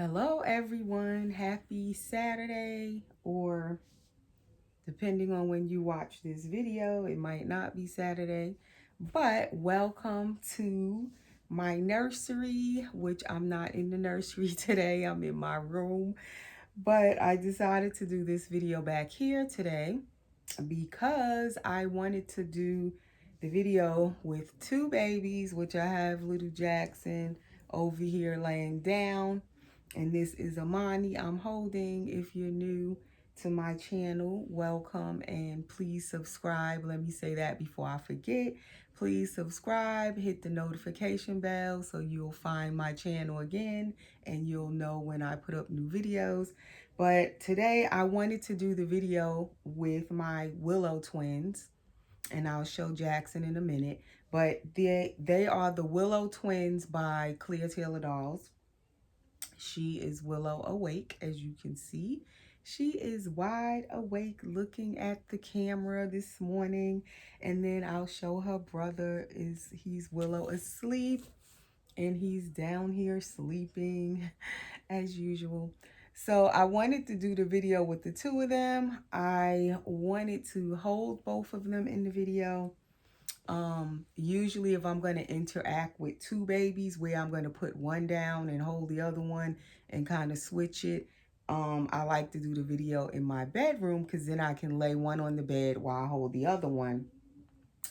Hello everyone, happy Saturday, or depending on when you watch this video, it might not be Saturday, but welcome to my nursery, which I'm not in the nursery today, I'm in my room, but I decided to do this video back here today because I wanted to do the video with two babies, which I have little Jackson over here laying down, and this is Amani I'm holding. If you're new to my channel, welcome, and please subscribe. Let me say that before I forget. Please subscribe, hit the notification bell so you'll find my channel again and you'll know when I put up new videos. But today I wanted to do the video with my Willow twins, and I'll show Jackson in a minute. But they are the Willow twins by Clear Taylor Dolls. She is Willow awake, as you can see. She is wide awake looking at the camera this morning. And then I'll show her brother, he's Willow asleep, and he's down here sleeping as usual. So I wanted to do the video with the two of them. I wanted to hold both of them in the video. Usually if I'm going to interact with two babies where I'm going to put one down and hold the other one and kind of switch it, I like to do the video in my bedroom because then I can lay one on the bed while I hold the other one.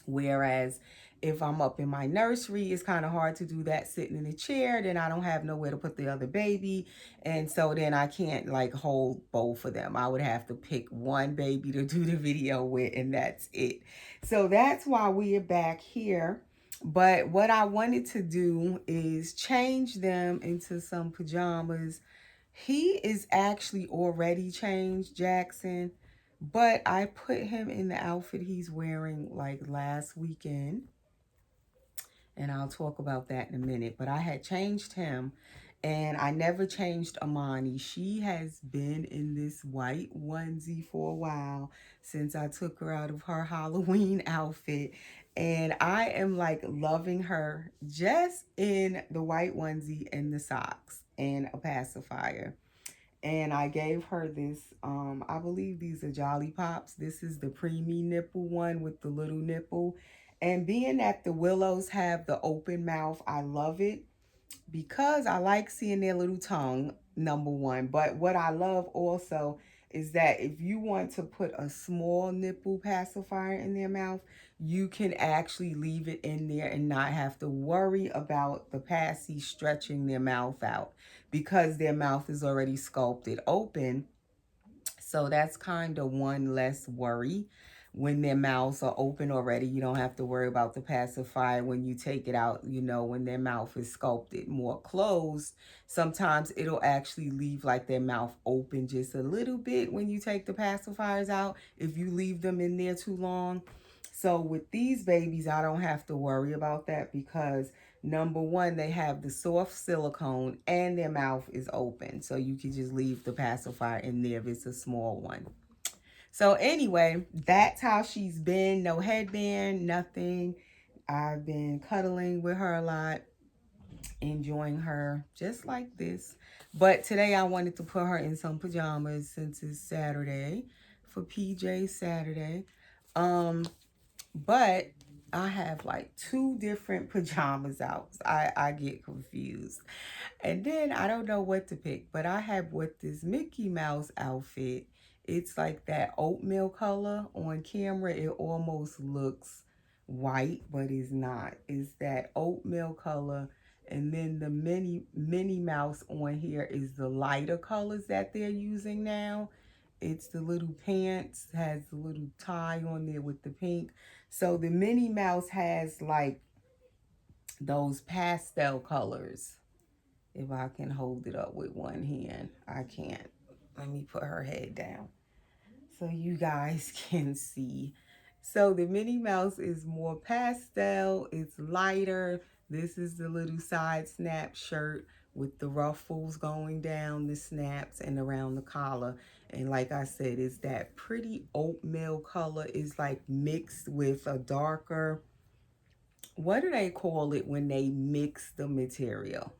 Whereas if I'm up in my nursery, it's kind of hard to do that sitting in a chair. Then I don't have nowhere to put the other baby. And so then I can't like hold both of them. I would have to pick one baby to do the video with, and that's it. So that's why we are back here. But what I wanted to do is change them into some pajamas. He is actually already changed, Jackson. But I put him in the outfit he's wearing like last weekend. And I'll talk about that in a minute. But I had changed him, and I never changed Amani. She has been in this white onesie for a while since I took her out of her Halloween outfit. And I am like loving her just in the white onesie and the socks and a pacifier. And I gave her this, I believe these are Jolly Pops. This is the preemie nipple one with the little nipple. And being that the Willows have the open mouth, I love it because I like seeing their little tongue, number one. But what I love also is that if you want to put a small nipple pacifier in their mouth, you can actually leave it in there and not have to worry about the passy stretching their mouth out because their mouth is already sculpted open. So that's kind of one less worry. When their mouths are open already, you don't have to worry about the pacifier when you take it out. You know, when their mouth is sculpted more closed, sometimes it'll actually leave like their mouth open just a little bit when you take the pacifiers out if you leave them in there too long. So with these babies, I don't have to worry about that because number one, they have the soft silicone and their mouth is open. So you can just leave the pacifier in there if it's a small one. So anyway, that's how she's been. No headband, nothing. I've been cuddling with her a lot, enjoying her just like this. But today I wanted to put her in some pajamas since it's Saturday for PJ Saturday. But I have like two different pajamas out. I get confused. And then I don't know what to pick, but I have with this Mickey Mouse outfit. It's like that oatmeal color on camera. It almost looks white, but it's not. It's that oatmeal color. And then the Minnie Mouse on here is the lighter colors that they're using now. It's the little pants, has the little tie on there with the pink. So the Minnie Mouse has like those pastel colors. If I can hold it up with one hand, I can't. Let me put her head down so you guys can see. So the Minnie Mouse is more pastel, it's lighter. This is the little side snap shirt with the ruffles going down the snaps and around the collar. And like I said, it's that pretty oatmeal color. It's like mixed with a darker, what do they call it when they mix the material?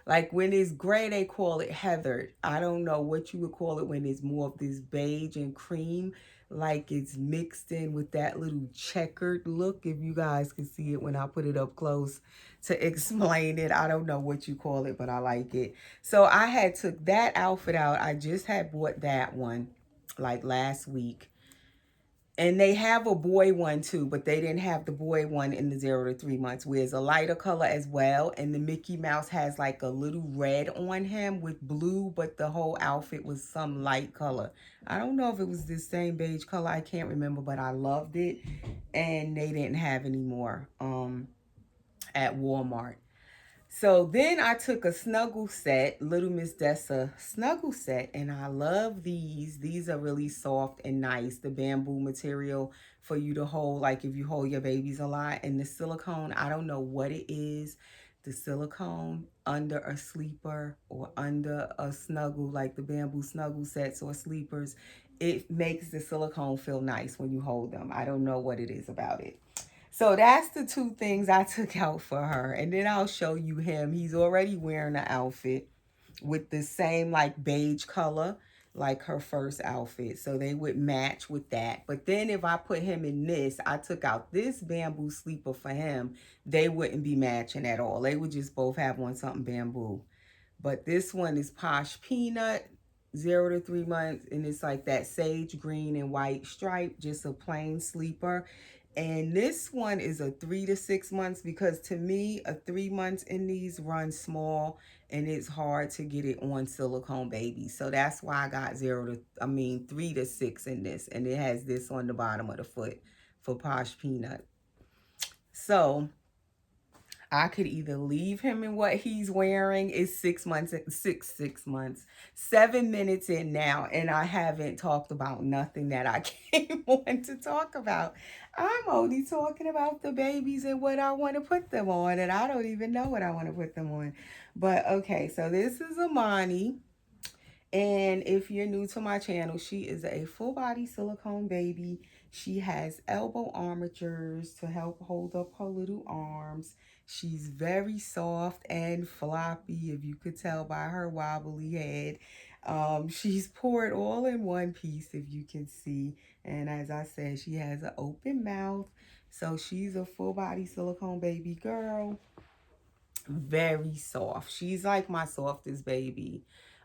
Like when it's gray, they call it heathered. I don't know what you would call it when it's more of this beige and cream, like it's mixed in with that little checkered look. If you guys can see it when I put it up close to explain it, I don't know what you call it, but I like it. So I had took that outfit out. I just had bought that one like last week. And they have a boy one too, but they didn't have the boy one in the 0 to 3 months, where it's a lighter color as well. And the Mickey Mouse has like a little red on him with blue, but the whole outfit was some light color. I don't know if it was the same beige color. I can't remember, but I loved it. And they didn't have any more at Walmart. So then I took a snuggle set, Little Miss Dessa snuggle set, and I love these. These are really soft and nice. The bamboo material for you to hold, like if you hold your babies a lot. And the silicone, I don't know what it is. The silicone under a sleeper or under a snuggle, like the bamboo snuggle sets or sleepers, it makes the silicone feel nice when you hold them. I don't know what it is about it. So that's the two things I took out for her. And then I'll show you him. He's already wearing the outfit with the same like beige color like her first outfit. So they would match with that. But then if I put him in this, I took out this bamboo sleeper for him, they wouldn't be matching at all. They would just both have on something bamboo. But this one is Posh Peanut, 0 to 3 months, and it's like that sage green and white stripe, just a plain sleeper. And this one is a 3 to 6 months, because to me, a 3 months in these runs small and it's hard to get it on silicone babies. So that's why I got 3 to 6 in this. And it has this on the bottom of the foot for Posh Peanut. So I could either leave him in what he's wearing. It's 6 months, 6 months, 7 minutes in now, and I haven't talked about nothing that I came on to talk about. I'm only talking about the babies and what I want to put them on, and I don't even know what I want to put them on. But okay, so this is Amani. And if you're new to my channel, she is a full body silicone baby. She has elbow armatures to help hold up her little arms. She's very soft and floppy, if you could tell by her wobbly head. She's poured all in one piece, if you can see. And as I said, she has an open mouth. So she's a full body silicone baby girl. Very soft. She's like my softest baby.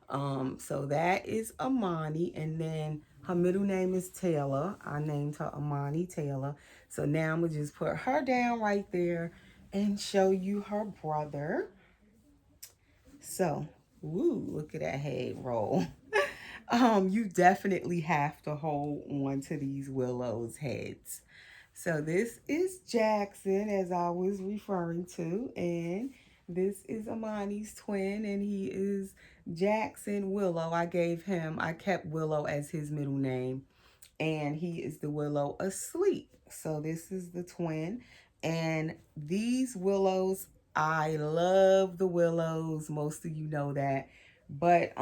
So that is Amani, and then her middle name is Taylor. I named her Amani Taylor. So now I'm gonna just put her down right there and show you her brother. So, woo, look at that head roll. You definitely have to hold on to these Willow's heads. So this is Jackson, as I was referring to, and this is Amani's twin, and he is Jackson Willow. I kept Willow as his middle name, and he is the Willow asleep. So this is the twin, and these Willows, I love the Willows. Most of you know that, but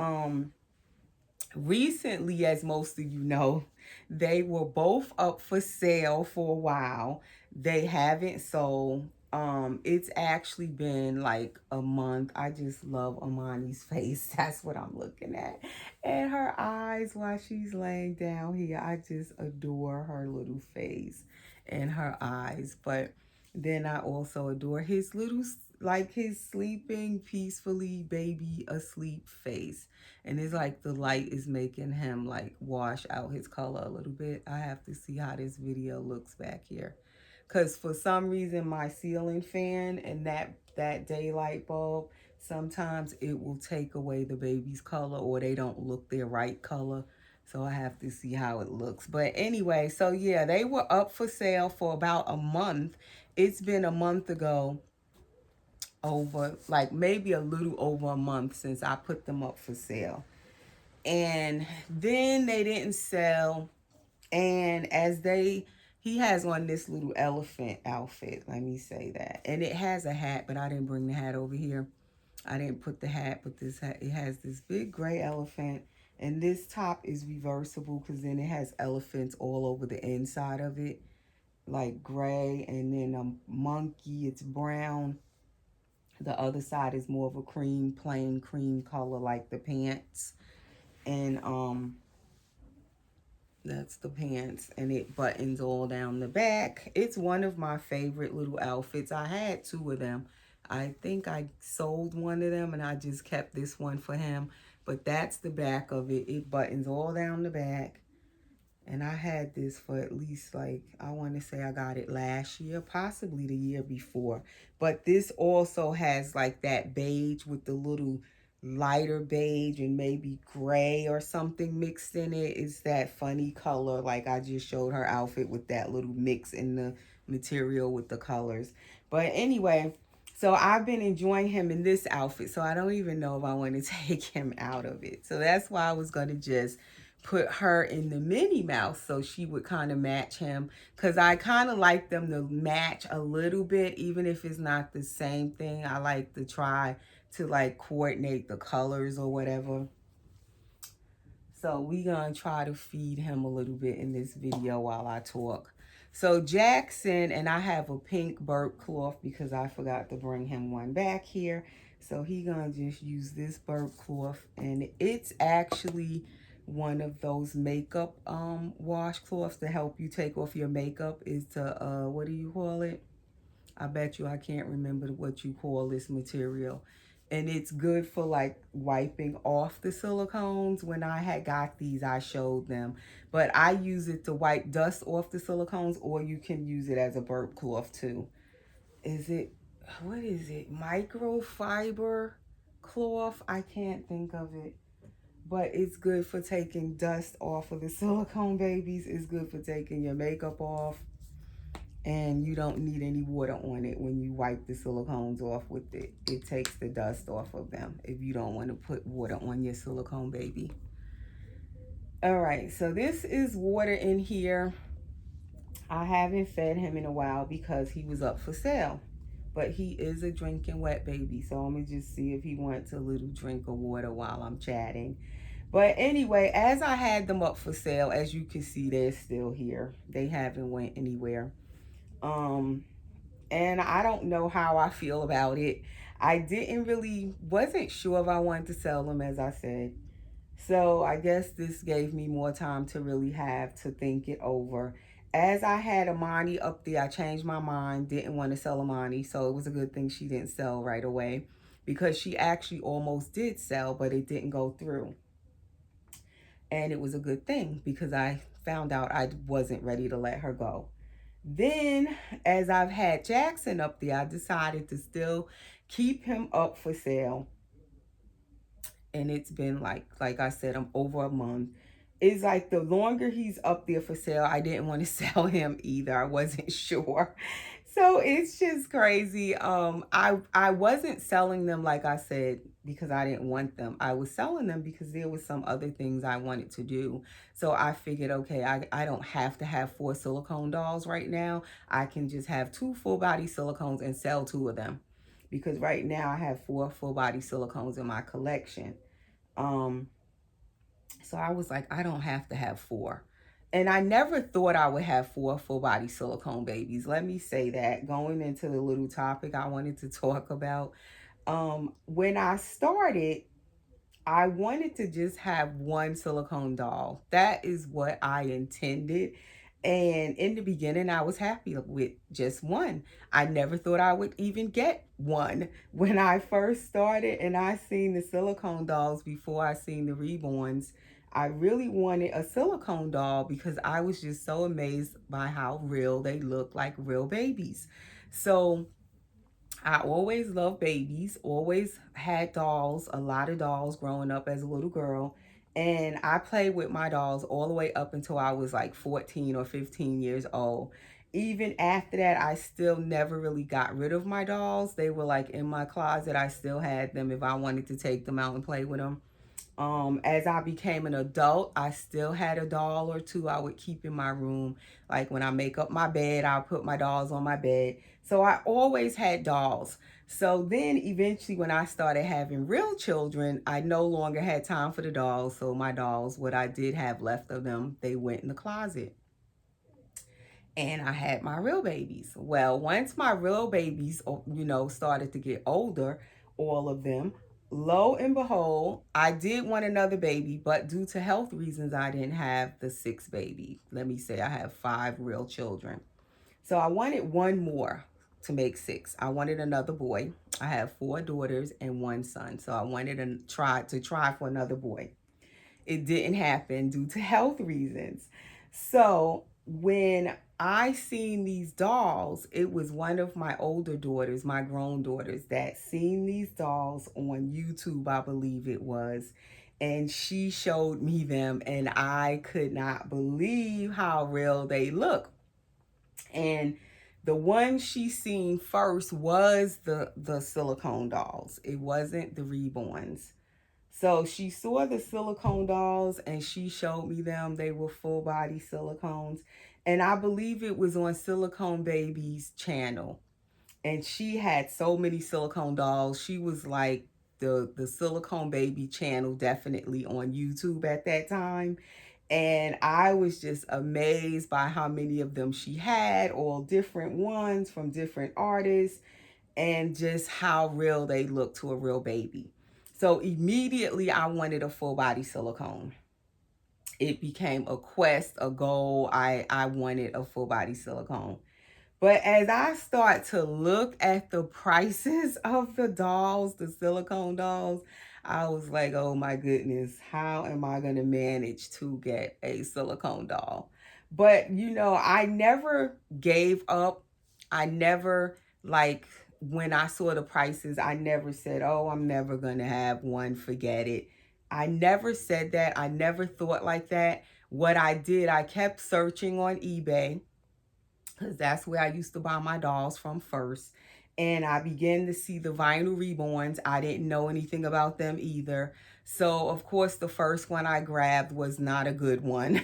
recently, as most of you know, they were both up for sale for a while. They haven't sold. It's actually been like a month. I just love Amani's face. That's what I'm looking at. And her eyes while she's laying down here. I just adore her little face and her eyes. But then I also adore his little, like his sleeping peacefully baby asleep face. And it's like the light is making him like wash out his color a little bit. I have to see how this video looks back here. Because for some reason, my ceiling fan and that daylight bulb, sometimes it will take away the baby's color, or they don't look their right color. So I have to see how it looks. But anyway, so yeah, they were up for sale for about a month. It's been a month ago, over like maybe a little over a month since I put them up for sale. And then they didn't sell. And he has on this little elephant outfit, let me say that. And it has a hat, but I didn't bring the hat over here. I didn't put the hat, but this hat, it has this big gray elephant. And this top is reversible, because then it has elephants all over the inside of it, like gray. And then a monkey, it's brown. The other side is more of a cream, plain cream color like the pants. And that's the pants, and it buttons all down the back. It's one of my favorite little outfits. I had two of them. I think I sold one of them and I just kept this one for him. But that's the back of it. It buttons all down the back. And I had this for at least, like, I want to say I got it last year, possibly the year before. But this also has like that beige with the little lighter beige and maybe gray or something mixed in it. It's that funny color, like I just showed her outfit with that little mix in the material with the colors. But anyway, so I've been enjoying him in this outfit, so I don't even know if I want to take him out of it. So that's why I was going to just put her in the Minnie Mouse so she would kind of match him, because I kind of like them to match a little bit, even if it's not the same thing. I like to try to like coordinate the colors or whatever. So we gonna try to feed him a little bit in this video while I talk. So Jackson, and I have a pink burp cloth because I forgot to bring him one back here. So he gonna just use this burp cloth, and it's actually one of those makeup washcloths to help you take off your makeup. Is to what do you call it? I bet you I can't remember what you call this material. And it's good for like wiping off the silicones. When I had got these, I showed them. But I use it to wipe dust off the silicones, or you can use it as a burp cloth too. Is it, what is it? Microfiber cloth? I can't think of it. But it's good for taking dust off of the silicone babies. It's good for taking your makeup off. And you don't need any water on it when you wipe the silicones off with it. It takes the dust off of them if you don't want to put water on your silicone baby. All right, so this is water in here. I haven't fed him in a while because he was up for sale. But he is a drinking wet baby, so I'm going to just see if he wants a little drink of water while I'm chatting. But anyway, as I had them up for sale, as you can see, they're still here. They haven't went anywhere. And I don't know how I feel about it. I wasn't sure if I wanted to sell them, as I said. So I guess this gave me more time to really have to think it over. As I had Amani up there, I changed my mind, didn't want to sell Amani. So it was a good thing she didn't sell right away, because she actually almost did sell, but it didn't go through. And it was a good thing because I found out I wasn't ready to let her go. Then, as I've had Jackson up there, I decided to still keep him up for sale. And it's been like I said, I'm over a month. It's like the longer he's up there for sale, I didn't want to sell him either. I wasn't sure. So it's just crazy. I wasn't selling them, like I said, because I didn't want them. I was selling them because there was some other things I wanted to do. So I figured, okay, I don't have to have 4 silicone dolls right now. I can just have 2 full body silicones and sell 2 of them. Because right now I have 4 full body silicones in my collection. So I was like, I don't have to have 4. And I never thought I would have 4 full body silicone babies. Let me say that. Going into the little topic I wanted to talk about. When I started, I wanted to just have 1 silicone doll. That is what I intended. And in the beginning, I was happy with just 1. I never thought I would even get 1. When I first started and I seen the silicone dolls before I seen the reborns, I really wanted a silicone doll because I was just so amazed by how real they look, like real babies. So I always loved babies, always had dolls, a lot of dolls growing up as a little girl. And I played with my dolls all the way up until I was like 14 or 15 years old. Even after that, I still never really got rid of my dolls. They were like in my closet. I still had them if I wanted to take them out and play with them. As I became an adult, I still had a doll or 2 I would keep in my room. Like when I make up my bed, I'll put my dolls on my bed. So I always had dolls. So then eventually when I started having real children, I no longer had time for the dolls. So my dolls, what I did have left of them, they went in the closet. and I had my real babies. Well, once my real babies, started to get older, all of them, lo and behold, I did want another baby, but due to health reasons, I didn't have the sixth baby. Let me say I have 5 real children. So I wanted one more to make 6. I wanted another boy. I have 4 daughters and 1 son. So I wanted to try for another boy. It didn't happen due to health reasons. So when I seen these dolls, it was one of my older daughters, my grown daughters, that seen these dolls on YouTube, I believe it was. And she showed me them, and I could not believe how real they look. And the one she seen first was the silicone dolls. It wasn't the reborns. So she saw the silicone dolls and she showed me them. They were full body silicones. And I believe it was on Silicone Baby's channel. And she had so many silicone dolls. She was like the Silicone Baby channel, definitely on YouTube at that time. And I was just amazed by how many of them she had, all different ones from different artists, and just how real they look to a real baby. So immediately I wanted a full body silicone. It became a quest, a goal. I wanted a full body silicone. But as I start to look at the prices of the dolls, the silicone dolls, I was like, oh my goodness, how am I going to manage to get a silicone doll? But, I never gave up. I never, like, when I saw the prices, I never said, oh, I'm never going to have one, forget it. I never said that. I never thought like that. What I did, I kept searching on eBay, because that's where I used to buy my dolls from first. And I began to see the vinyl reborns. I didn't know anything about them either. So, of course, the first one I grabbed was not a good one.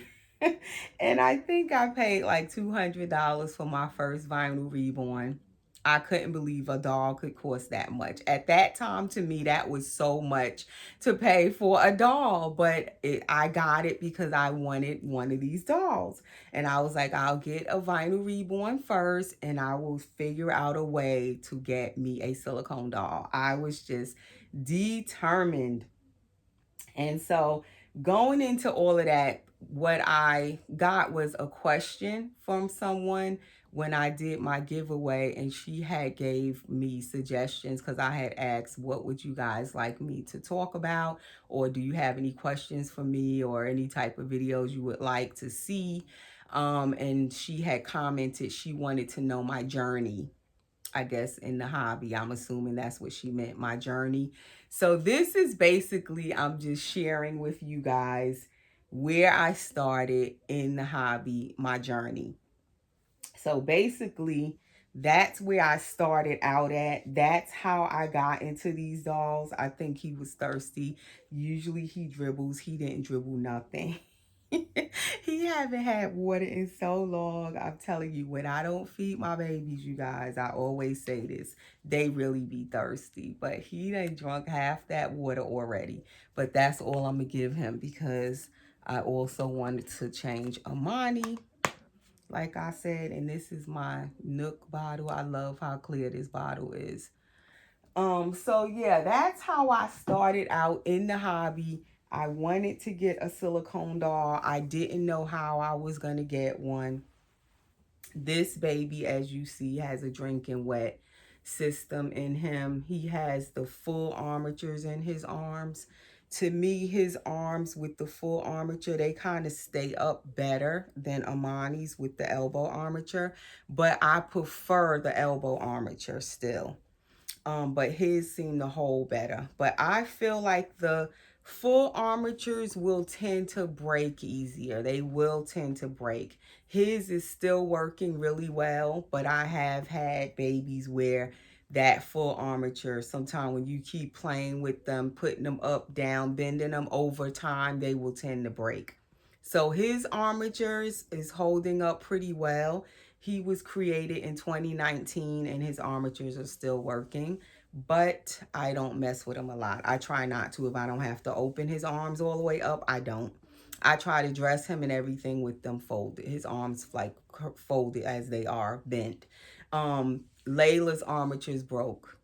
And I think I paid like $200 for my first vinyl reborn. I couldn't believe a doll could cost that much. At that time, to me, that was so much to pay for a doll. But I got it because I wanted one of these dolls. And I was like, I'll get a vinyl reborn first, and I will figure out a way to get me a silicone doll. I was just determined. And so going into all of that, what I got was a question from someone when I did my giveaway, and she had gave me suggestions because I had asked, what would you guys like me to talk about? Or do you have any questions for me or any type of videos you would like to see? And she had commented she wanted to know my journey, I guess, in the hobby. I'm assuming that's what she meant, my journey. So this is basically, I'm just sharing with you guys where I started in the hobby, my journey. So basically, that's where I started out at. That's how I got into these dolls. I think he was thirsty. Usually he dribbles. He didn't dribble nothing. He haven't had water in so long. I'm telling you, when I don't feed my babies, you guys, I always say this, they really be thirsty. But he done drunk half that water already. But that's all I'm going to give him, because I also wanted to change Amani, like I said. And this is my Nook bottle. I love how clear this bottle is. So yeah, that's how I started out in the hobby. I wanted to get a silicone doll. I didn't know how I was going to get one. This baby, as you see, has a drinking wet system in him. He has the full armatures in his arms. To me, his arms with the full armature, they kind of stay up better than Amani's with the elbow armature. But I prefer the elbow armature still. But his seem to hold better. But I feel like the full armatures will tend to break easier. They will tend to break. His is still working really well, but I have had babies where that full armature, sometimes when you keep playing with them, putting them up, down, bending them over time, they will tend to break. So his armatures is holding up pretty well. He was created in 2019 and his armatures are still working, but I don't mess with him a lot. I try not to. If I don't have to open his arms all the way up, I don't. I try to dress him and everything with them folded. His arms like folded as they are, bent. Layla's armatures broke.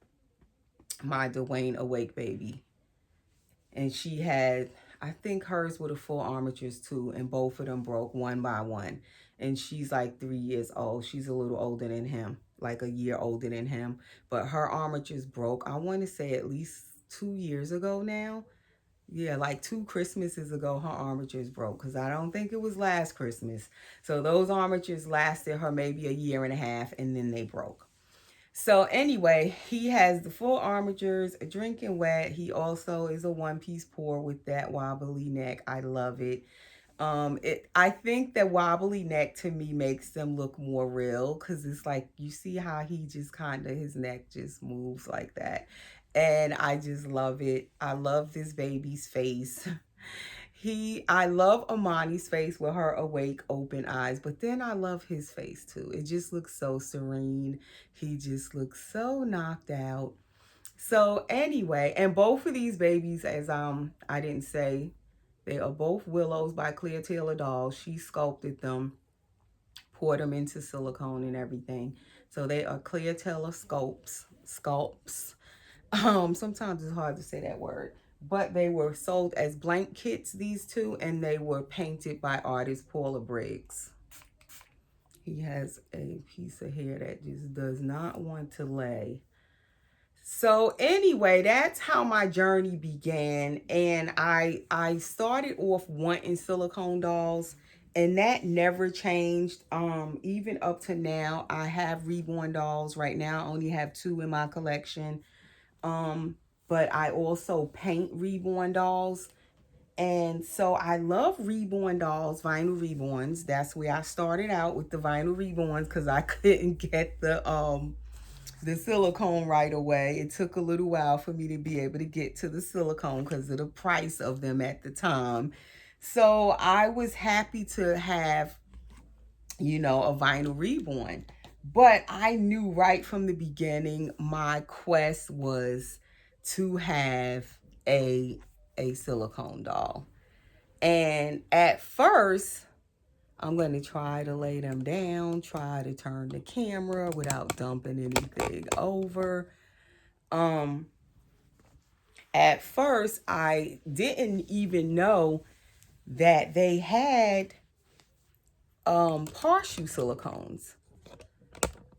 My Dwayne Awake baby. And she had, I think hers were the full armatures too, and both of them broke one by one. And she's like 3 years old. She's a little older than him, like a year older than him. But her armatures broke, I want to say at least 2 years ago now. Yeah, like 2 Christmases ago, her armatures broke because I don't think it was last Christmas. So those armatures lasted her maybe a year and a half and then they broke. So anyway, he has the full armatures, drinking wet. He also is a one-piece pour with that wobbly neck. I love it. I think that wobbly neck to me makes them look more real because it's like you see how he just kind of his neck just moves like that. And I just love it. I love this baby's face. I love Amani's face with her awake, open eyes, but then I love his face too. It just looks so serene. He just looks so knocked out. So anyway, and both of these babies, as I didn't say, they are both Willows by Clear Taylor Dolls. She sculpted them, poured them into silicone and everything. So they are Clear Taylor sculpts. Sometimes it's hard to say that word. But they were sold as blank kits, these two, and they were painted by artist Paula Briggs. He has a piece of hair that just does not want to lay. So anyway, that's how my journey began. And I started off wanting silicone dolls, and that never changed. Even up to now, I have reborn dolls. Right now, I only have 2 in my collection. But I also paint reborn dolls. And so I love reborn dolls, vinyl reborns. That's where I started out with the vinyl reborns because I couldn't get the silicone right away. It took a little while for me to be able to get to the silicone because of the price of them at the time. So I was happy to have, a vinyl reborn. But I knew right from the beginning my quest was to have a silicone doll. And at first, I'm going to try to lay them down, try to turn the camera without dumping anything over. At first, I didn't even know that they had partial silicones.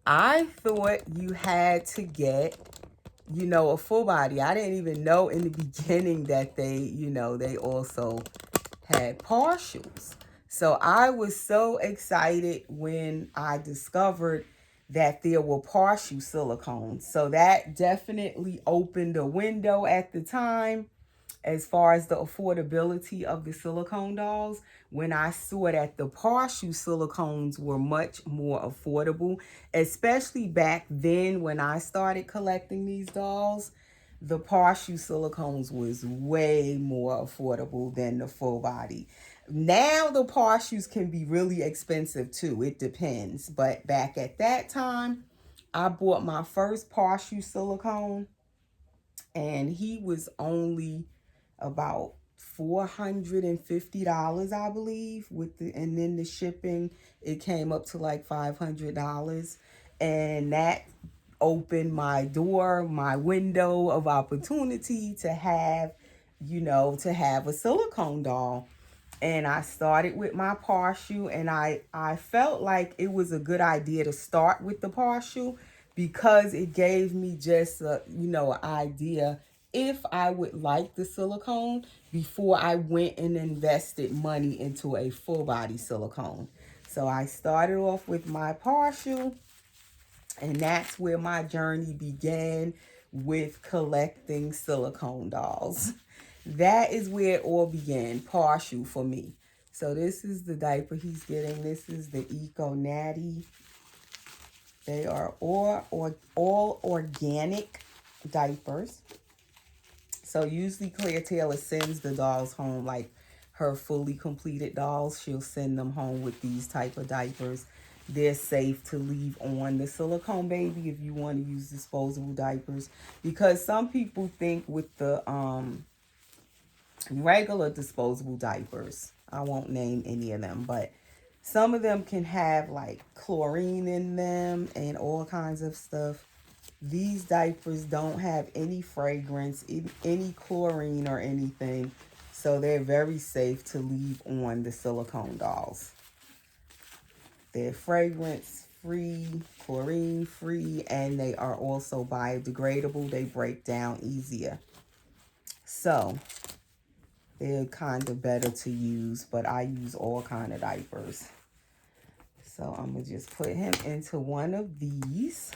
I thought you had to get, a full body. I didn't even know in the beginning that they also had partials. So I was so excited when I discovered that there were partial silicones. So that definitely opened a window at the time as far as the affordability of the silicone dolls. When I saw that the partial silicones were much more affordable, especially back then when I started collecting these dolls, the partial silicones was way more affordable than the full body. Now the partials can be really expensive too. It depends. But back at that time, I bought my first partial silicone and he was only about $450, I believe, and then the shipping, it came up to like $500. And that opened my door, my window of opportunity to have, to have a silicone doll. And I started with my partial, and I felt like it was a good idea to start with the partial because it gave me just an idea if I would like the silicone before I went and invested money into a full body silicone. So I started off with my partial, and that's where my journey began with collecting silicone dolls. That is where it all began, partial for me. So this is the diaper he's getting. This is the Eco Natty. They are all organic diapers. So usually Claire Taylor sends the dolls home, like her fully completed dolls. She'll send them home with these type of diapers. They're safe to leave on the silicone baby if you want to use disposable diapers. Because some people think with the regular disposable diapers, I won't name any of them, but some of them can have like chlorine in them and all kinds of stuff. These diapers don't have any fragrance, any chlorine or anything. So they're very safe to leave on the silicone dolls. They're fragrance free, chlorine free, and they are also biodegradable. They break down easier. So they're kind of better to use, but I use all kind of diapers. So I'm going to just put him into one of these.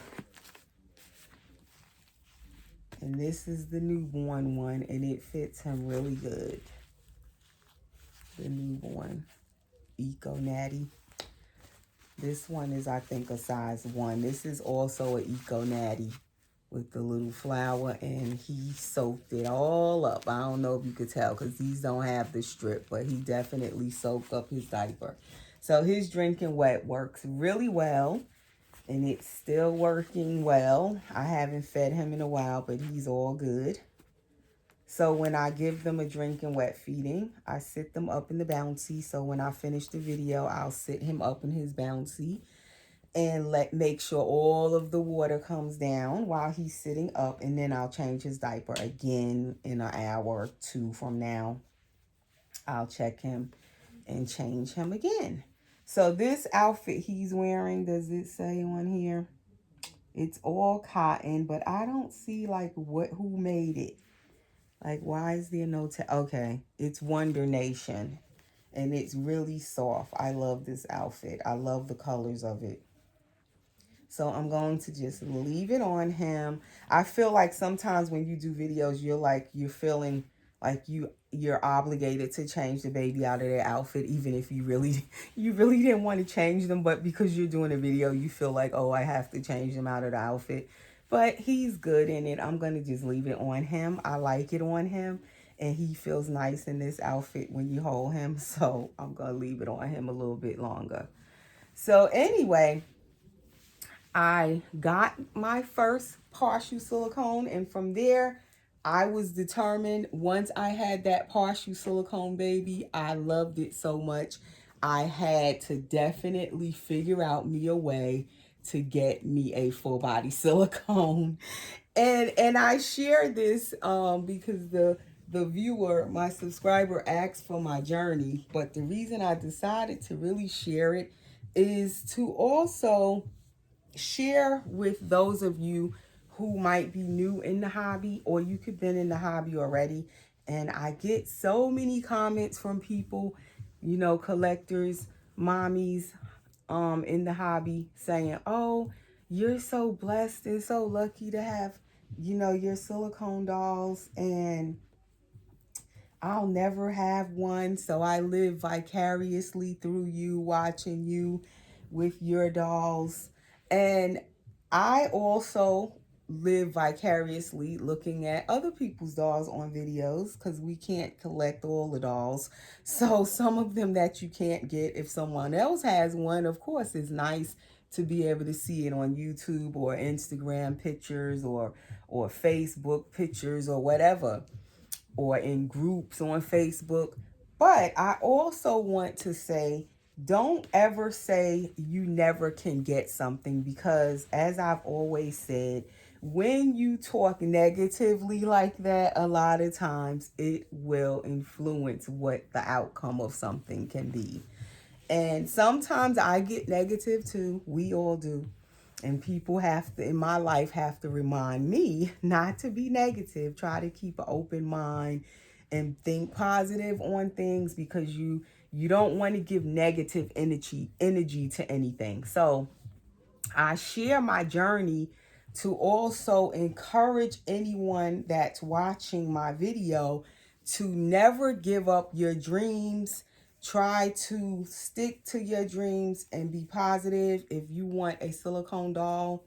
And this is the newborn one, and it fits him really good. The newborn Eco Natty. This one is, I think, a size 1. This is also an Eco Natty with the little flower, and he soaked it all up. I don't know if you could tell because these don't have the strip, but he definitely soaked up his diaper. So his drinking wet works really well, and it's still working well. I haven't fed him in a while, but he's all good. So when I give them a drinking wet feeding, I sit them up in the bouncy. So when I finish the video, I'll sit him up in his bouncy and make sure all of the water comes down while he's sitting up. And then I'll change his diaper again in an hour or 2 from now. I'll check him and change him again. So this outfit he's wearing, does it say on here? It's all cotton, but I don't see like who made it. Like, why is there no okay, it's Wonder Nation, and it's really soft. I love this outfit. I love the colors of it. So I'm going to just leave it on him. I feel like sometimes when you do videos, you're feeling like you're obligated to change the baby out of their outfit, even if you really didn't want to change them, but because you're doing a video, you feel like, oh, I have to change them out of the outfit. But he's good in it. I'm going to just leave it on him. I like it on him, and he feels nice in this outfit when you hold him. So I'm going to leave it on him a little bit longer. So anyway, I got my first partial silicone, and from there, I was determined once I had that partial silicone baby, I loved it so much. I had to definitely figure out me a way to get me a full body silicone. And I share this because the viewer, my subscriber, asked for my journey. But the reason I decided to really share it is to also share with those of you who might be new in the hobby, or you could been in the hobby already. And I get so many comments from people, you know, collectors, mommies, in the hobby saying, oh, you're so blessed and so lucky to have, you know, your silicone dolls, and I'll never have one. So I live vicariously through you, watching you with your dolls. And I also live vicariously looking at other people's dolls on videos, because we can't collect all the dolls. So some of them that you can't get if someone else has one, of course, is nice to be able to see it on YouTube or Instagram pictures or Facebook pictures or whatever, or in groups on Facebook. But I also want to say, don't ever say you never can get something, because as I've always said, when you talk negatively like that, a lot of times it will influence what the outcome of something can be. And sometimes I get negative too. We all do. And people have to, in my life, have to remind me not to be negative. Try to keep an open mind and think positive on things, because you don't want to give negative energy to anything. So I share my journey to also encourage anyone that's watching my video to never give up your dreams. Try to stick to your dreams and be positive. If you want a silicone doll,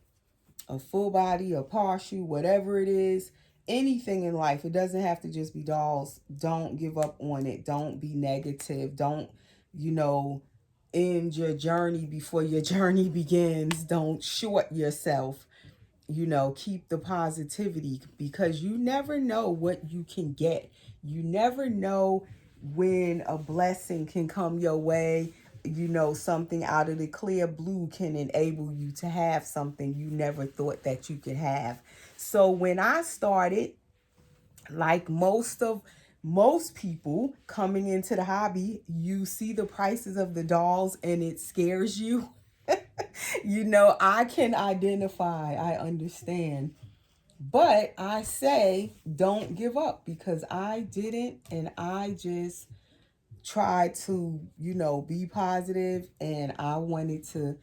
a full body, a partial, whatever it is, anything in life, it doesn't have to just be dolls. Don't give up on it. Don't be negative. Don't, you know, end your journey before your journey begins. Don't short yourself. You know, keep the positivity, because you never know what you can get. You never know when a blessing can come your way, you know, something out of the clear blue can enable you to have something you never thought that you could have. So when I started, like most people coming into the hobby, you see the prices of the dolls and it scares you. You know, I can identify, I understand. But I say don't give up, because I didn't, and I just tried to, you know, be positive, and I wanted to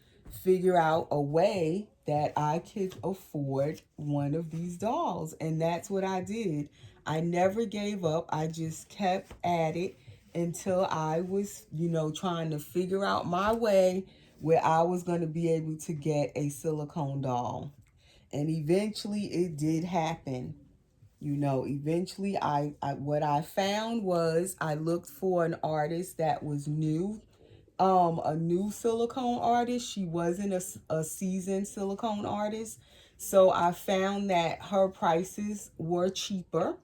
figure out a way that I could afford one of these dolls. And that's what I did. I never gave up. I just kept at it until I was, you know, trying to figure out my way where I was going to be able to get a silicone doll. And eventually it did happen. You know, eventually I what I found was I looked for an artist that was new, a new silicone artist. She wasn't a seasoned silicone artist. So I found that her prices were cheaper,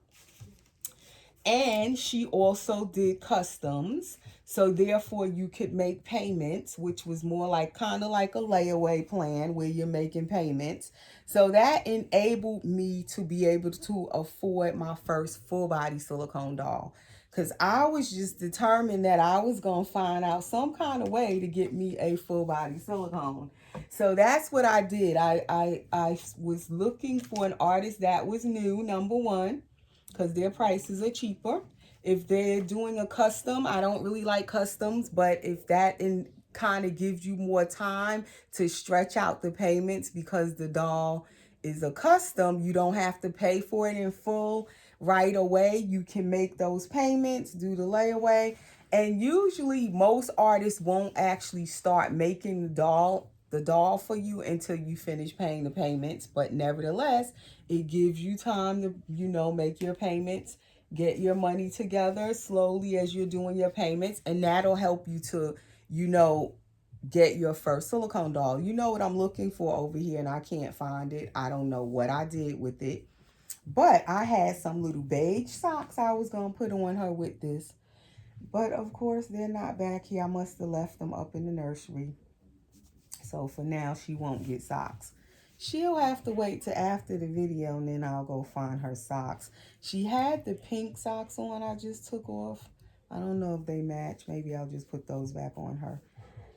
and she also did customs. So therefore you could make payments, which was more like kind of like a layaway plan where you're making payments. So that enabled me to be able to afford my first full body silicone doll, because I was just determined that I was going to find out some kind of way to get me a full body silicone. So that's what I did. I was looking for an artist that was new, number one, because their prices are cheaper. If they're doing a custom, I don't really like customs, but if that in kind of gives you more time to stretch out the payments, because the doll is a custom, you don't have to pay for it in full right away. You can make those payments, do the layaway. And usually most artists won't actually start making the doll for you until you finish paying the payments. But nevertheless, it gives you time to, you know, make your payments, get your money together slowly as you're doing your payments, and that'll help you to, you know, get your first silicone doll. You know what I'm looking for over here, and I can't find it. I don't know what I did with it. But I had some little beige socks I was going to put on her with this. But of course, they're not back here. I must have left them up in the nursery. So for now, she won't get socks. She'll have to wait till after the video, and then I'll go find her socks. She had the pink socks on I just took off. I don't know if they match. Maybe I'll just put those back on her.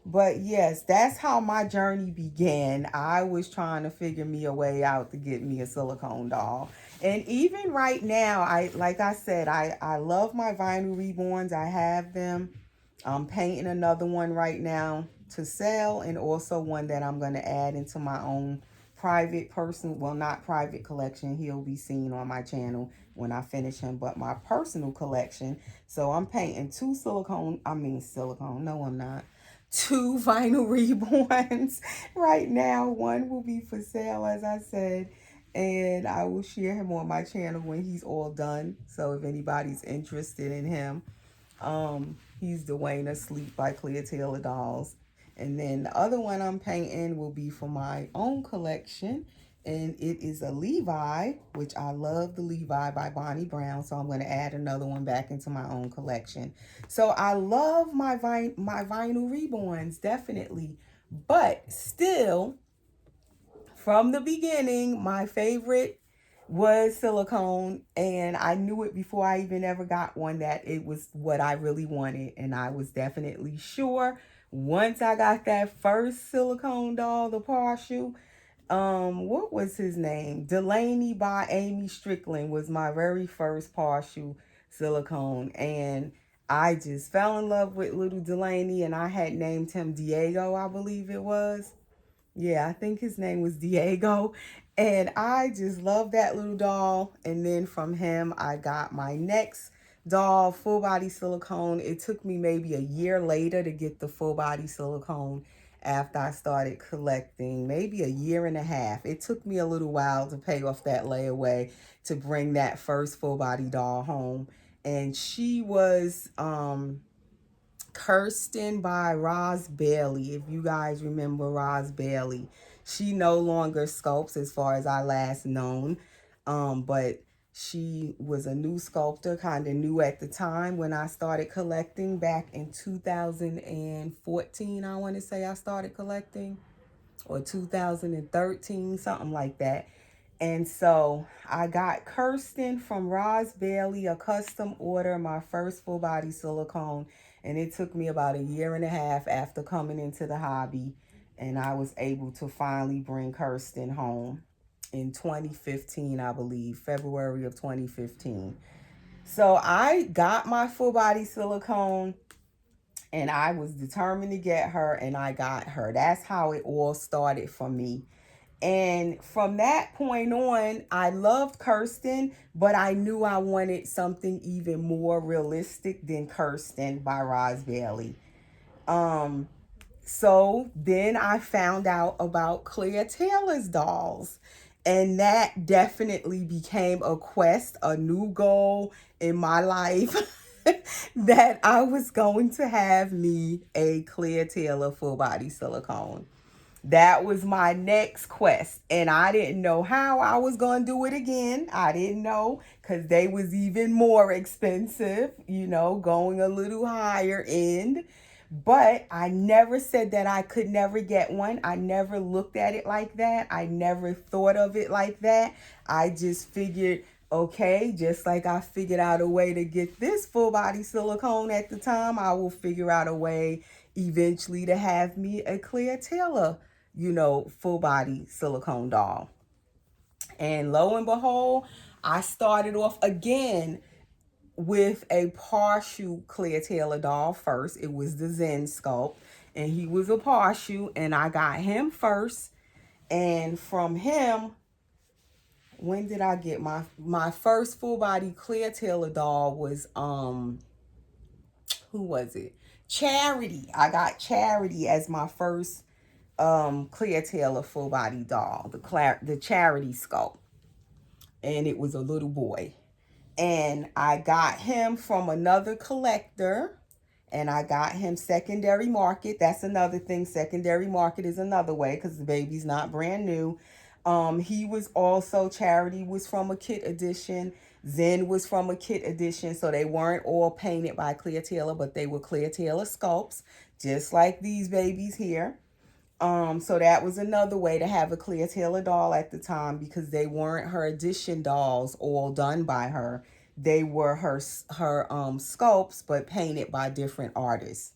But yes, that's how my journey began. I was trying to figure me a way out to get me a silicone doll. And even right now, like I said, I love my vinyl reborns. I have them. I'm painting another one right now to sell, and also one that I'm going to add into my own private personal, well, not private collection. He'll be seen on my channel when I finish him, but my personal collection. So I'm painting two silicone, no I'm not, two vinyl reborns right now. One will be for sale, as I said, and I will share him on my channel when he's all done. So if anybody's interested in him, he's Dwayne Asleep by Clear Taylor Dolls. And then the other one I'm painting will be for my own collection, and it is a Levi, which I love the Levi by Bonnie Brown, so I'm going to add another one back into my own collection. So I love my vinyl reborns, definitely. But still, from the beginning, my favorite was silicone, and I knew it before I even ever got one that it was what I really wanted. And I was definitely sure once I got that first silicone doll, the partial, what was his name? Delaney by Amy Strickland was my very first partial silicone, and I just fell in love with little Delaney, and I had named him Diego, I believe it was. Yeah, I think his name was Diego. And I just love that little doll. And then from him, I got my next doll, full body silicone. It took me maybe a year later to get the full body silicone after I started collecting, maybe a year and a half. It took me a little while to pay off that layaway to bring that first full body doll home. And she was Kirsten by Roz Bailey. If you guys remember Roz Bailey, she no longer sculpts as far as I last known. But She was a new sculptor, kind of new at the time when I started collecting back in 2014, I want to say I started collecting, or 2013, something like that. And so I got Kirsten from Roz Bailey, a custom order, my first full body silicone. And it took me about a year and a half after coming into the hobby. And I was able to finally bring Kirsten home in 2015, I believe, February of 2015. So I got my full body silicone and I was determined to get her, and I got her. That's how it all started for me. And from that point on, I loved Kirsten, but I knew I wanted something even more realistic than Kirsten by Roz Bailey. So then I found out about Claire Taylor's dolls. And that definitely became a quest, a new goal in my life. That I was going to have me a Claire Taylor full body silicone. That was my next quest. And I didn't know how I was going to do it again. I didn't know, because they was even more expensive, going a little higher end. But I never said that I could never get one. I never looked at it like that. I never thought of it like that. I just figured, okay, just like I figured out a way to get this full body silicone at the time, I will figure out a way eventually to have me a Claire Taylor, full body silicone doll. And lo and behold, I started off again with a partial Claire Taylor doll first. It was the Zen sculpt, and he was a partial, and I got him first. And from him, when did I get my first full body Claire Taylor doll was who was it? Charity. I got Charity as my first Claire Taylor full body doll, the Charity sculpt, and it was a little boy. And I got him from another collector, and I got him secondary market. That's another thing. Secondary market is another way, because the baby's not brand new. He was also, Charity was from a kit edition. Zen was from a kit edition. So they weren't all painted by Claire Taylor, but they were Claire Taylor sculpts, just like these babies here. So that was another way to have a Claire Taylor doll at the time, because they weren't her edition dolls all done by her. They were her sculpts, but painted by different artists.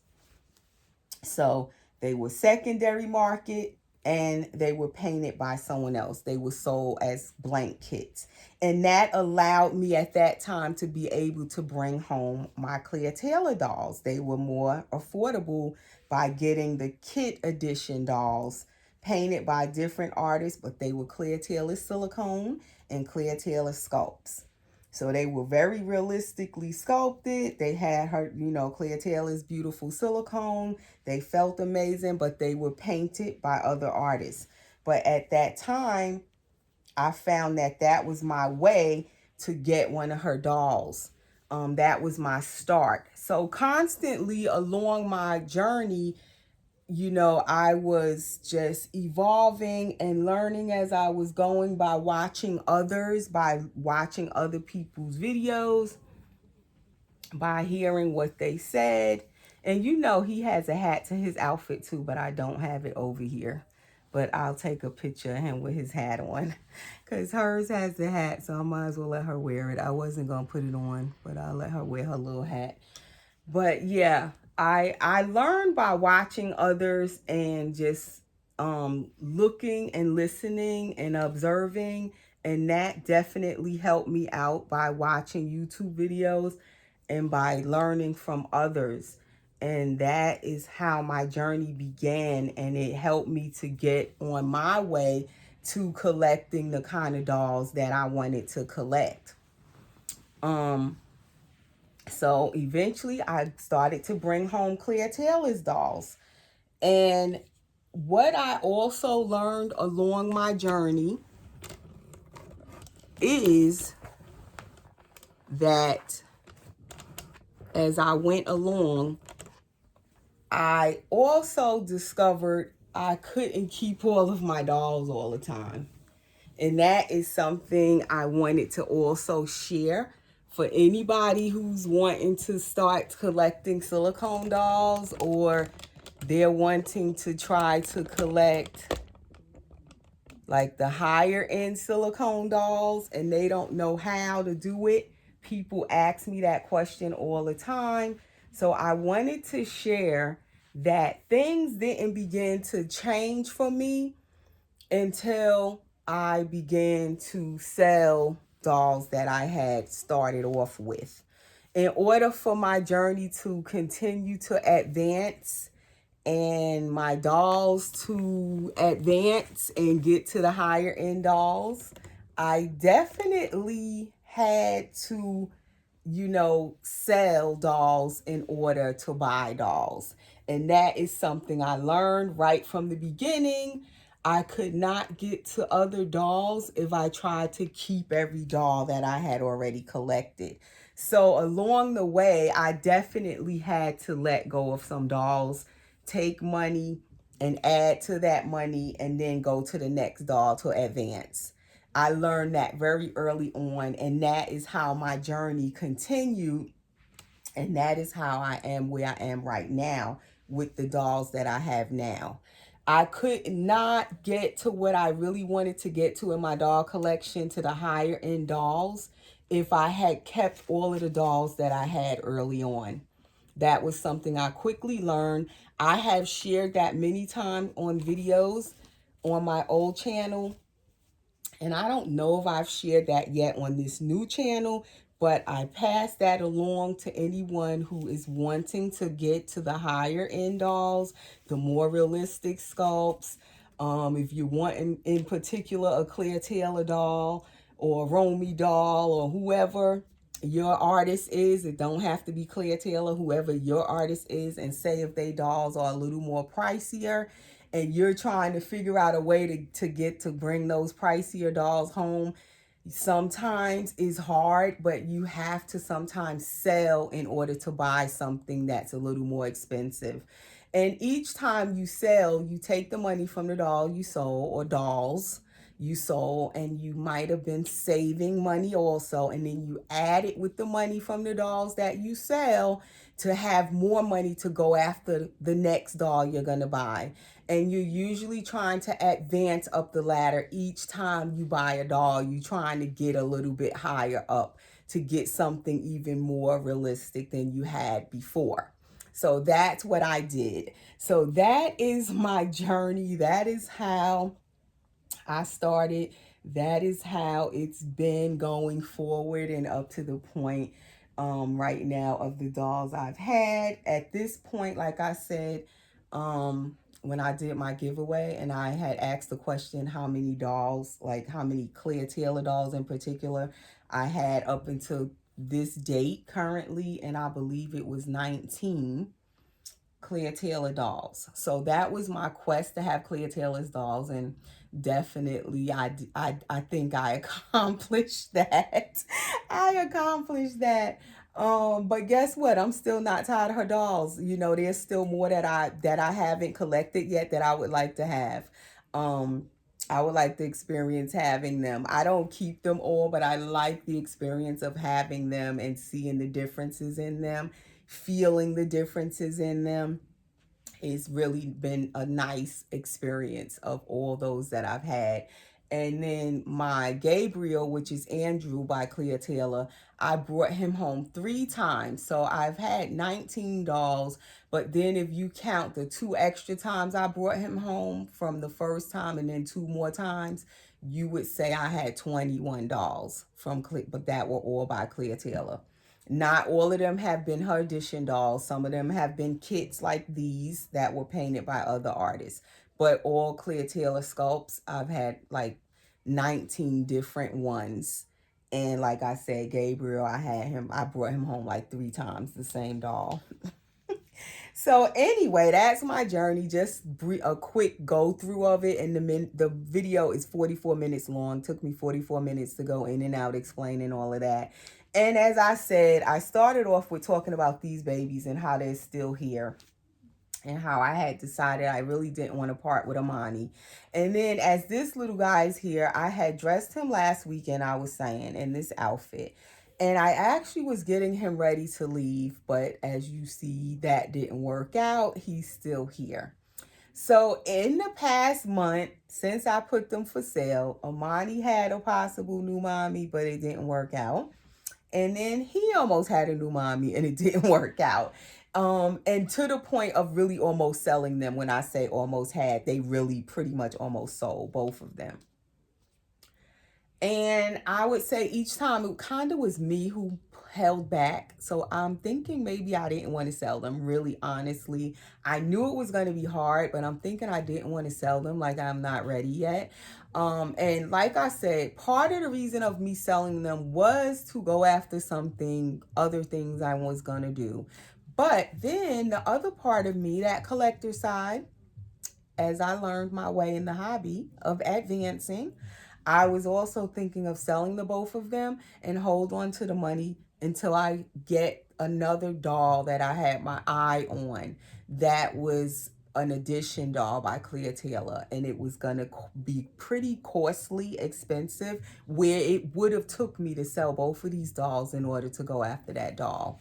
So they were secondary market, and they were painted by someone else. They were sold as blank kits. And that allowed me at that time to be able to bring home my Claire Taylor dolls. They were more affordable by getting the kit edition dolls painted by different artists, but they were Claire Taylor silicone and Claire Taylor sculpts. So they were very realistically sculpted. They had her, Claire Taylor's beautiful silicone. They felt amazing, but they were painted by other artists. But at that time, I found that was my way to get one of her dolls. That was my start. So constantly along my journey, I was just evolving and learning as I was going by watching others, by watching other people's videos, by hearing what they said. And he has a hat to his outfit too, but I don't have it over here. But I'll take a picture of him with his hat on, because hers has the hat, so I might as well let her wear it. I wasn't going to put it on, but I'll let her wear her little hat. But yeah, I learned by watching others and just looking and listening and observing, and that definitely helped me out by watching YouTube videos and by learning from others. And that is how my journey began, and it helped me to get on my way to collecting the kind of dolls that I wanted to collect. So eventually I started to bring home Claire Taylor's dolls. And what I also learned along my journey is that as I went along, I also discovered I couldn't keep all of my dolls all the time. And that is something I wanted to also share for anybody who's wanting to start collecting silicone dolls, or they're wanting to try to collect like the higher end silicone dolls and they don't know how to do it. People ask me that question all the time. So I wanted to share that things didn't begin to change for me until I began to sell dolls that I had started off with. In order for my journey to continue to advance and my dolls to advance and get to the higher end dolls, I definitely had to, sell dolls in order to buy dolls. And that is something I learned right from the beginning. I could not get to other dolls if I tried to keep every doll that I had already collected. So along the way, I definitely had to let go of some dolls, take money and add to that money, and then go to the next doll to advance. I learned that very early on, and that is how my journey continued. And that is how I am where I am right now with the dolls that I have now. I could not get to what I really wanted to get to in my doll collection, to the higher end dolls, if I had kept all of the dolls that I had early on. That was something I quickly learned. I have shared that many times on videos on my old channel. And I don't know if I've shared that yet on this new channel, but I pass that along to anyone who is wanting to get to the higher end dolls, the more realistic sculpts. If you want in particular a Claire Taylor doll or a Romy doll or whoever your artist is, it don't have to be Claire Taylor, whoever your artist is, and say if they dolls are a little more pricier and you're trying to figure out a way to bring those pricier dolls home, sometimes it's hard, but you have to sometimes sell in order to buy something that's a little more expensive. And each time you sell, you take the money from the doll you sold or dolls you sold, and you might have been saving money also, and then you add it with the money from the dolls that you sell to have more money to go after the next doll you're going to buy. And you're usually trying to advance up the ladder. Each time you buy a doll, you're trying to get a little bit higher up to get something even more realistic than you had before. So that's what I did. So that is my journey. That is how I started. That is how it's been going forward and up to the point right now of the dolls I've had. At this point, like I said, when I did my giveaway and I had asked the question how many dolls, like how many Claire Taylor dolls in particular I had up until this date currently, and I believe it was 19 Claire Taylor dolls. So that was my quest, to have Claire Taylor's dolls, and definitely I think I accomplished that. I accomplished that. But guess what? I'm still not tired of her dolls. There's still more that I haven't collected yet that I would like to have. I would like to experience having them. I don't keep them all, but I like the experience of having them and seeing the differences in them, feeling the differences in them. It's really been a nice experience of all those that I've had. And then my Gabriel, which is Andrew by Claire Taylor, I brought him home 3 times. So I've had 19 dolls, but then if you count the 2 extra times I brought him home from the first time and then 2 more times, you would say I had 21 dolls from Claire, but that were all by Claire Taylor. Not all of them have been her edition dolls. Some of them have been kits like these that were painted by other artists. But all Claire Taylor sculpts, I've had like 19 different ones. And like I said, Gabriel, I brought him home like 3 times, the same doll. So anyway, that's my journey. Just a quick go through of it. And the video is 44 minutes long. Took me 44 minutes to go in and out explaining all of that. And as I said, I started off with talking about these babies and how they're still here. and how I had decided I really didn't want to part with Amani. And then as this little guy is here, I had dressed him last weekend, I was saying, in this outfit. And I actually was getting him ready to leave, but as you see, that didn't work out. He's still here. So in the past month, since I put them for sale, Amani had a possible new mommy, but it didn't work out. And then he almost had a new mommy and it didn't work out. And to the point of really almost selling them. When I say almost had, they really pretty much almost sold, both of them. And I would say each time it kind of was me who held back. So I'm thinking maybe I didn't want to sell them, really honestly. I knew it was going to be hard, but I'm thinking I didn't want to sell them, like I'm not ready yet. And like I said, part of the reason of me selling them was to go after other things I was going to do. But then the other part of me, that collector side, as I learned my way in the hobby of advancing, I was also thinking of selling the both of them and hold on to the money until I get another doll that I had my eye on. That was an edition doll by Clea Taylor, and it was gonna be pretty costly, expensive, where it would have took me to sell both of these dolls in order to go after that doll.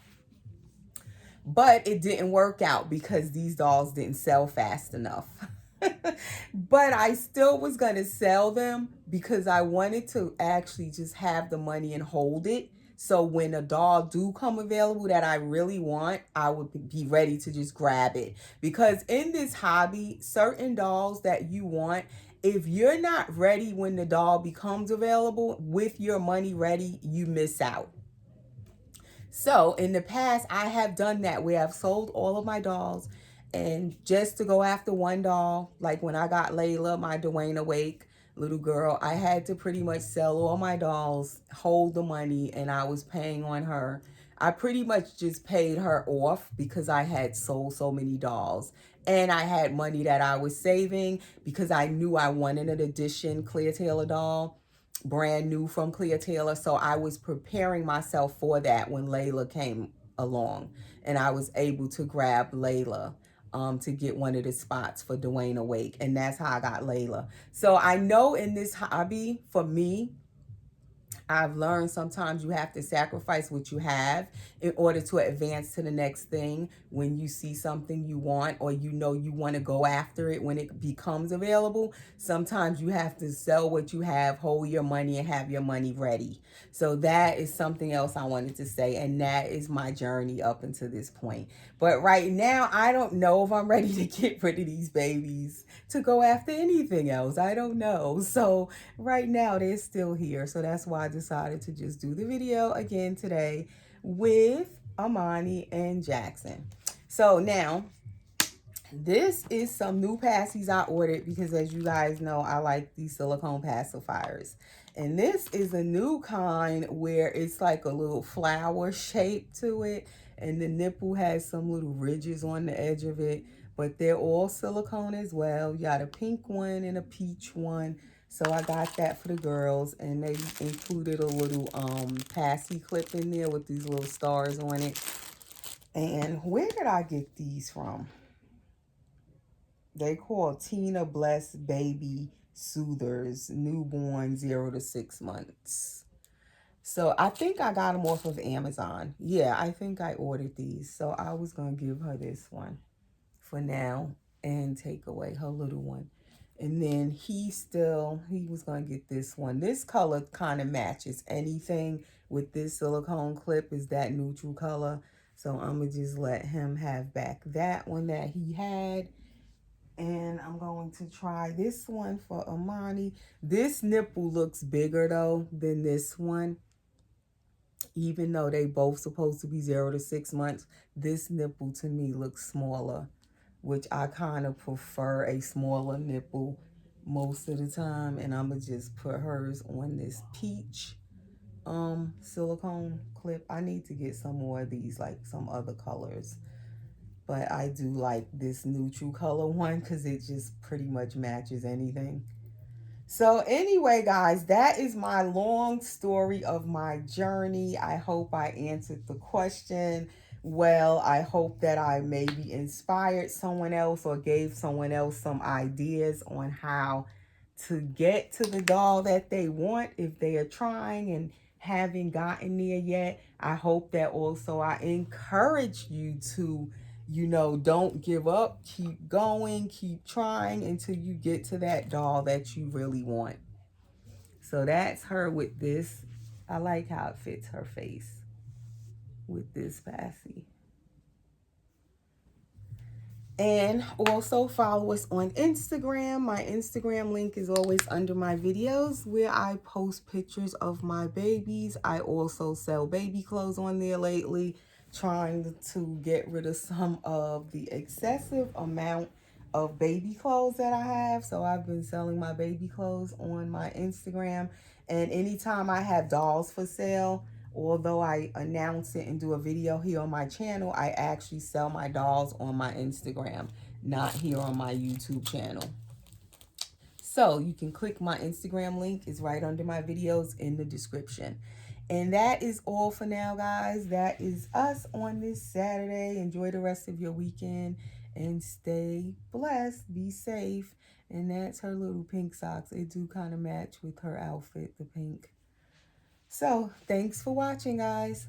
But it didn't work out because these dolls didn't sell fast enough. But I still was going to sell them because I wanted to actually just have the money and hold it. So when a doll do come available that I really want, I would be ready to just grab it. Because in this hobby, certain dolls that you want, if you're not ready when the doll becomes available with your money ready, you miss out. So in the past, I have done that where I've sold all of my dolls and just to go after one doll, like when I got Layla, my Dwayne Awake little girl, I had to pretty much sell all my dolls, hold the money, and I was paying on her. I pretty much just paid her off because I had sold so many dolls. And I had money that I was saving because I knew I wanted an edition Clea Taylor doll, brand new from Clea Taylor. So I was preparing myself for that when Layla came along. And I was able to grab Layla to get one of the spots for Dwayne Awake. And that's how I got Layla. So I know in this hobby, for me, I've learned sometimes you have to sacrifice what you have in order to advance to the next thing. When you see something you want or you know you want to go after it when it becomes available, sometimes you have to sell what you have, hold your money, and have your money ready. So that is something else I wanted to say, and that is my journey up until this point. But right now, I don't know if I'm ready to get rid of these babies to go after anything else. I don't know. So right now they're still here. So that's why I decided to just do the video again today with Amani and Jackson. So now this is some new passies I ordered because as you guys know, I like these silicone pacifiers. And this is a new kind where it's like a little flower shape to it. And the nipple has some little ridges on the edge of it. But they're all silicone as well. You got a pink one and a peach one. So I got that for the girls. And they included a little passy clip in there with these little stars on it. And where did I get these from? They call Tina Bless Baby Soothers, newborn 0 to 6 months. So I think I got them off of Amazon. Yeah, I think I ordered these. So I was going to give her this one for now and take away her little one. And then he was going to get this one. This color kind of matches anything with this silicone clip, is that neutral color. So I'm going to just let him have back that one that he had. And I'm going to try this one for Amani. This nipple looks bigger though than this one. Even though they both supposed to be 0 to 6 months, this nipple to me looks smaller, which I kind of prefer a smaller nipple most of the time. And I'm going to just put hers on this peach silicone clip. I need to get some more of these, like some other colors. But I do like this neutral color one because it just pretty much matches anything. So anyway, guys, that is my long story of my journey. I hope I answered the question. well. I hope that I maybe inspired someone else or gave someone else some ideas on how to get to the doll that they want if they are trying and haven't gotten there yet. I hope that also I encourage you to, don't give up, keep going, keep trying until you get to that doll that you really want. So that's her with this. I like how it fits her face with this passy. And also follow us on Instagram. My Instagram link is always under my videos where I post pictures of my babies. I also sell baby clothes on there lately, trying to get rid of some of the excessive amount of baby clothes that I have. So I've been selling my baby clothes on my Instagram. And anytime I have dolls for sale, although I announce it and do a video here on my channel, I actually sell my dolls on my Instagram, not here on my YouTube channel. So you can click my Instagram link. It's right under my videos in the description. And that is all for now, guys. That is us on this Saturday. Enjoy the rest of your weekend and stay blessed. Be safe. And that's her little pink socks. They do kind of match with her outfit, the pink. So thanks for watching, guys.